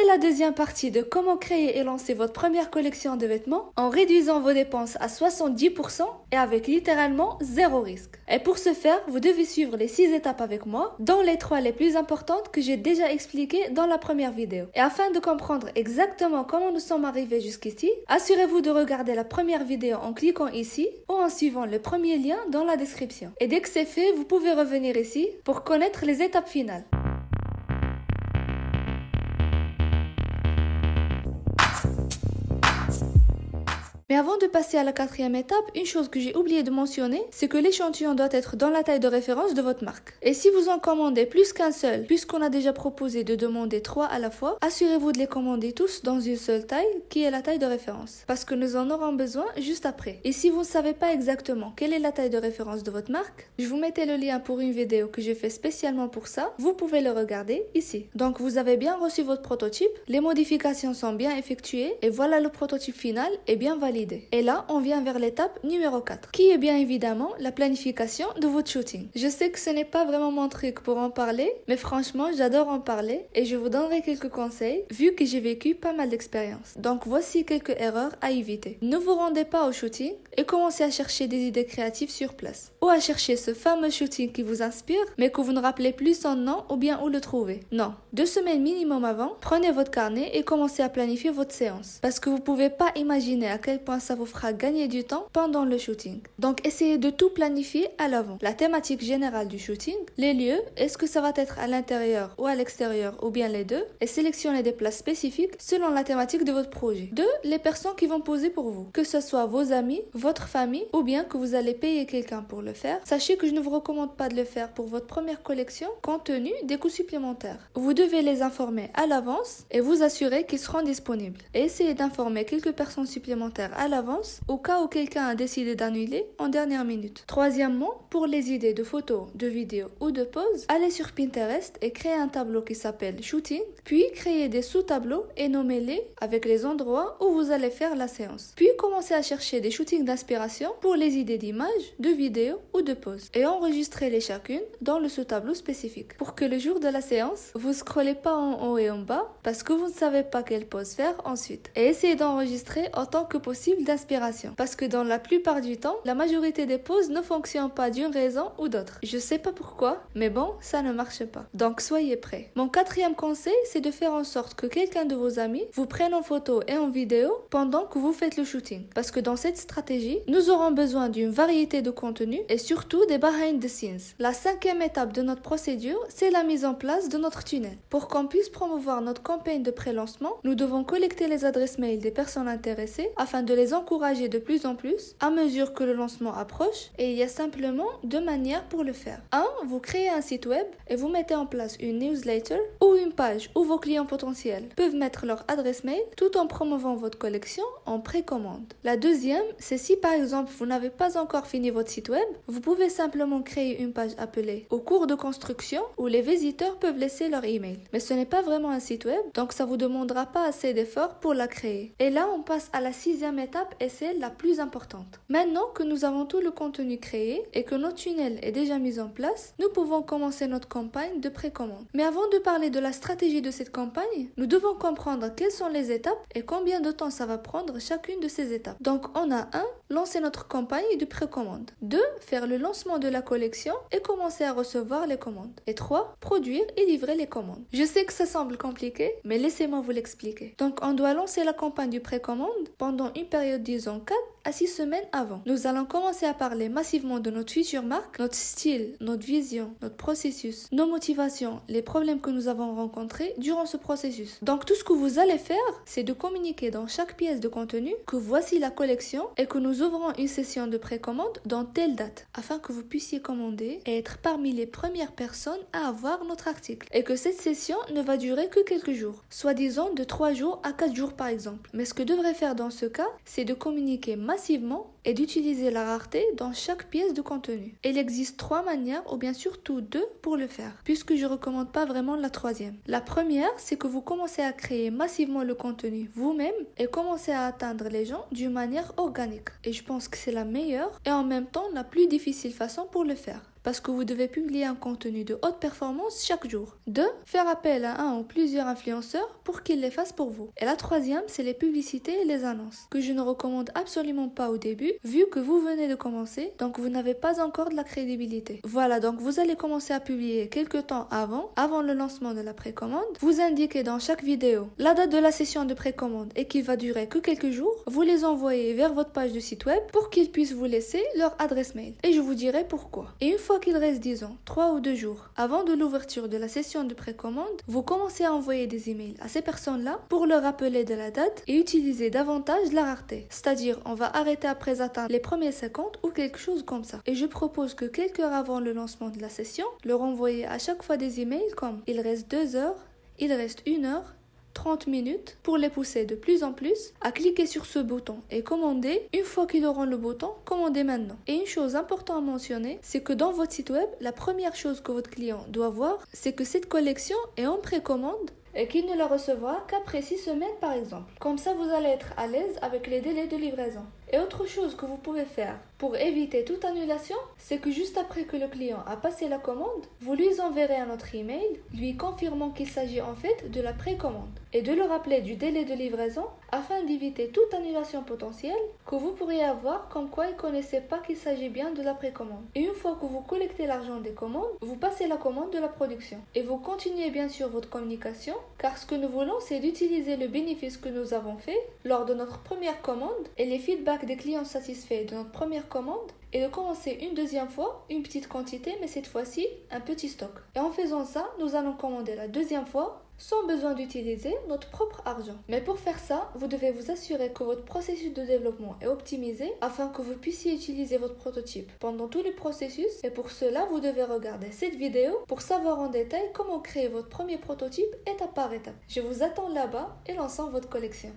la deuxième partie de comment créer et lancer votre première collection de vêtements en réduisant vos dépenses à 70% et avec littéralement zéro risque. Et pour ce faire, vous devez suivre les 6 étapes avec moi, dont les 3 les plus importantes que j'ai déjà expliquées dans la première vidéo. Et afin de comprendre exactement comment nous sommes arrivés jusqu'ici, assurez-vous de regarder la première vidéo en cliquant ici ou en suivant le premier lien dans la description. Et dès que c'est fait, vous pouvez revenir ici pour connaître les étapes finales. Mais avant de passer à la 4e étape, une chose que j'ai oublié de mentionner, c'est que l'échantillon doit être dans la taille de référence de votre marque. Et si vous en commandez plus qu'un seul, puisqu'on a déjà proposé de demander 3 à la fois, assurez-vous de les commander tous dans une seule taille, qui est la taille de référence. Parce que nous en aurons besoin juste après. Et si vous ne savez pas exactement quelle est la taille de référence de votre marque, je vous mettais le lien pour une vidéo que j'ai fait spécialement pour ça, vous pouvez le regarder ici. Donc vous avez bien reçu votre prototype, les modifications sont bien effectuées, et voilà le prototype final est bien validé. Et là, on vient vers l'étape numéro 4, qui est bien évidemment la planification de votre shooting. Je sais que ce n'est pas vraiment mon truc pour en parler, mais franchement, j'adore en parler et je vous donnerai quelques conseils vu que j'ai vécu pas mal d'expériences. Donc voici quelques erreurs à éviter. Ne vous rendez pas au shooting et commencez à chercher des idées créatives sur place. Ou à chercher ce fameux shooting qui vous inspire, mais que vous ne rappelez plus son nom ou bien où le trouver. Non. 2 semaines minimum avant, prenez votre carnet et commencez à planifier votre séance. Parce que vous pouvez pas imaginer à quel point ça vous fera gagner du temps pendant le shooting. Donc essayez de tout planifier à l'avant. La thématique générale du shooting, les lieux, est-ce que ça va être à l'intérieur ou à l'extérieur ou bien les deux, et sélectionnez des places spécifiques selon la thématique de votre projet. 2. Les personnes qui vont poser pour vous. Que ce soit vos amis, votre famille ou bien que vous allez payer quelqu'un pour le faire. Sachez que je ne vous recommande pas de le faire pour votre première collection compte tenu des coûts supplémentaires. Vous devez les informer à l'avance et vous assurer qu'ils seront disponibles. Et essayez d'informer quelques personnes supplémentaires à l'avance au cas où quelqu'un a décidé d'annuler en dernière minute. Troisièmement, pour les idées de photos, de vidéos ou de poses, allez sur Pinterest et créez un tableau qui s'appelle Shooting, puis créez des sous-tableaux et nommez-les avec les endroits où vous allez faire la séance. Puis commencez à chercher des shootings d'inspiration pour les idées d'images, de vidéos ou de poses et enregistrez-les chacune dans le sous-tableau spécifique pour que le jour de la séance, vous scrollez pas en haut et en bas parce que vous ne savez pas quelle pose faire ensuite. Et essayez d'enregistrer autant que possible d'inspiration. Parce que dans la plupart du temps, la majorité des poses ne fonctionnent pas d'une raison ou d'autre. Je sais pas pourquoi, mais bon, ça ne marche pas. Donc soyez prêts. Mon 4e conseil, c'est de faire en sorte que quelqu'un de vos amis vous prenne en photo et en vidéo pendant que vous faites le shooting. Parce que dans cette stratégie, nous aurons besoin d'une variété de contenus et surtout des behind the scenes. La 5e étape de notre procédure, c'est la mise en place de notre tunnel. Pour qu'on puisse promouvoir notre campagne de pré-lancement, nous devons collecter les adresses mail des personnes intéressées afin de les encourager de plus en plus à mesure que le lancement approche, et il y a simplement 2 manières pour le faire. 1. Vous créez un site web et vous mettez en place une newsletter ou une page où vos clients potentiels peuvent mettre leur adresse mail tout en promouvant votre collection en précommande. La 2e, c'est si par exemple vous n'avez pas encore fini votre site web, vous pouvez simplement créer une page appelée au cours de construction où les visiteurs peuvent laisser leur email. Mais ce n'est pas vraiment un site web, donc ça vous demandera pas assez d'efforts pour la créer. Et là on passe à la 6e étape et c'est la plus importante. Maintenant que nous avons tout le contenu créé et que notre tunnel est déjà mis en place, nous pouvons commencer notre campagne de précommande. Mais avant de parler de la stratégie de cette campagne, nous devons comprendre quelles sont les étapes et combien de temps ça va prendre chacune de ces étapes. Donc on a 1. Lancer notre campagne de précommande. 2. Faire le lancement de la collection et commencer à recevoir les commandes. Et 3. Produire et livrer les commandes. Je sais que ça semble compliqué, mais laissez-moi vous l'expliquer. Donc on doit lancer la campagne de précommande pendant une période disons 4 à 6 semaines avant. Nous allons commencer à parler massivement de notre future marque, notre style, notre vision, notre processus, nos motivations, les problèmes que nous avons rencontrés durant ce processus. Donc tout ce que vous allez faire, c'est de communiquer dans chaque pièce de contenu que voici la collection et que nous ouvrons une session de précommande dans telle date, afin que vous puissiez commander et être parmi les premières personnes à avoir notre article. Et que cette session ne va durer que quelques jours, soit disons de 3 jours à 4 jours par exemple. Mais ce que devrait faire dans ce cas, c'est de communiquer massivement est d'utiliser la rareté dans chaque pièce de contenu. Il existe 3 manières, ou bien surtout 2 pour le faire, puisque je recommande pas vraiment la troisième. La première, c'est que vous commencez à créer massivement le contenu vous-même et commencez à atteindre les gens d'une manière organique. Et je pense que c'est la meilleure et en même temps la plus difficile façon pour le faire. Parce que vous devez publier un contenu de haute performance chaque jour. 2. Faire appel à un ou plusieurs influenceurs pour qu'ils les fassent pour vous. Et la troisième, c'est les publicités et les annonces, que je ne recommande absolument pas au début, vu que vous venez de commencer, donc vous n'avez pas encore de la crédibilité. Voilà, donc vous allez commencer à publier quelques temps avant le lancement de la précommande. Vous indiquez dans chaque vidéo la date de la session de précommande et qui va durer que quelques jours. Vous les envoyez vers votre page de site web pour qu'ils puissent vous laisser leur adresse mail. Et je vous dirai pourquoi. Et une fois qu'il reste, disons, 3 ou 2 jours avant de l'ouverture de la session de précommande, vous commencez à envoyer des emails à ces personnes-là pour leur rappeler de la date et utiliser davantage la rareté. C'est-à-dire, on va arrêter après atteindre les premiers 50 ou quelque chose comme ça. Et je propose que quelques heures avant le lancement de la session, leur envoyer à chaque fois des emails comme il reste 2 heures, il reste 1 heure, 30 minutes pour les pousser de plus en plus à cliquer sur ce bouton et commander. Une fois qu'ils auront le bouton, commandez maintenant. Et une chose importante à mentionner, c'est que dans votre site web, la première chose que votre client doit voir, c'est que cette collection est en précommande et qu'il ne la recevra qu'après 6 semaines par exemple. Comme ça, vous allez être à l'aise avec les délais de livraison. Et autre chose que vous pouvez faire pour éviter toute annulation, c'est que juste après que le client a passé la commande, vous lui enverrez un autre email lui confirmant qu'il s'agit en fait de la précommande et de le rappeler du délai de livraison afin d'éviter toute annulation potentielle que vous pourriez avoir comme quoi il ne connaissait pas qu'il s'agit bien de la précommande. Et une fois que vous collectez l'argent des commandes, vous passez la commande de la production et vous continuez bien sûr votre communication car ce que nous voulons c'est d'utiliser le bénéfice que nous avons fait lors de notre première commande et les feedbacks des clients satisfaits de notre première commande et de commencer une deuxième fois une petite quantité mais cette fois-ci un petit stock. Et en faisant ça, nous allons commander la deuxième fois sans besoin d'utiliser notre propre argent. Mais pour faire ça, vous devez vous assurer que votre processus de développement est optimisé afin que vous puissiez utiliser votre prototype pendant tout le processus et pour cela, vous devez regarder cette vidéo pour savoir en détail comment créer votre premier prototype étape par étape. Je vous attends là-bas et lançons votre collection.